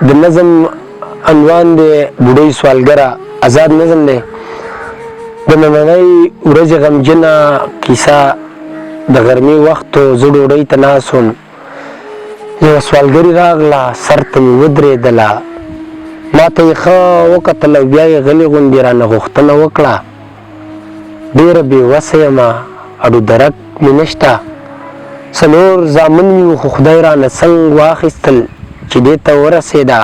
د نظم عنوان دی بوډۍ سوالګره. آزاد نظم دی. د نننۍ ورځې غمجنه کیسه د غرمې وخت و، زه ډوډۍ ته ناست وم. یوه سوالګري راغله، سر ته مې ودرېدله. ما ته یې ښه وکتل او بیا یې غلې غوندې رانه غوښتنه وکړه. ډېره بېوسه یمه، اډو درک مې نشته. څلور زامن مې وو، خو خدای رانه څنګ واخیستل چې دې ته ورسېده.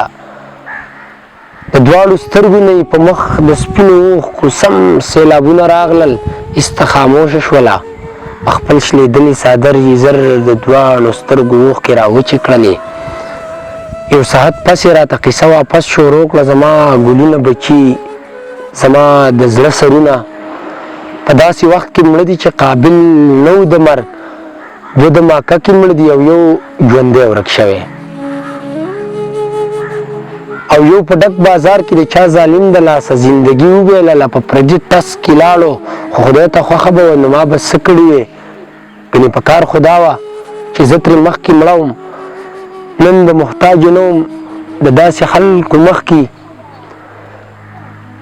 د دواړو سترګو نه یې په مخ د سپینو اوښکو سم سیلابونه راغلل. ایسته خاموشه شوله. خپل شلېدلي څادر یې زر د دواړو سترګو اوښکې راوچې کړلې. یو ساعت پس یې راته قیصه واپس شروع کړه. زما ګلونه بچي، زما د زړه سرونه په داسې وخت کې مړه دي چې قابل نه و د مرګ. دوه د ماکه کې مړه دي او یو ژوندی ورک شوی. او یو په ډک بازار کې د چا ظالم د لاسه زندګي وبیلله. په پردي ټس کې لاړو، خو خدای ته خوښه به وه نو ما به څه کړي وې. ګنې په کار خو دا وه چې زه ترې مخکې مړه وم. نن د محتاجو نه وم، د داسې خلکو مخ کې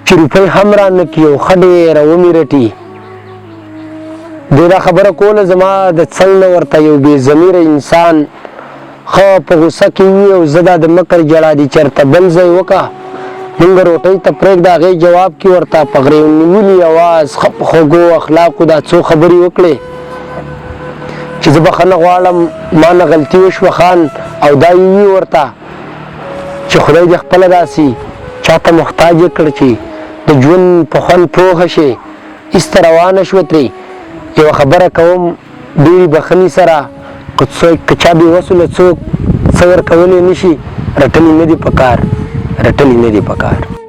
چې روپۍ هم رانه کړي او ښه ډېره ومې رټي. دوی دا خبره کوله زما د څنګ نه ورته یو بې ضمیره انسان ښه په غوسه کې وي او زه دا د مکر جړا دي چېرته بل ځای وکړه. مونږ روټۍ ته پرېږده. هغې جواب کې ورته په غرېونولي اواز ښه په خوږو اخلاقو دا څو خبرې وکړې چې زه بخښنه غواړم، ما نه غلطي وشوه خان. او دا یې وي ورته چې خدای دې خپله داسې چاته محتاج یې کړ چې د ژوند په خوند پوهه شي. ایسته روانه شوه ترې. یوه خبره کوم ډېرې بښنې سره، که چا بېوسو له څوک څه ورکولی نه شي، رټلي نه دي په کار، رټلي نه دي په کار.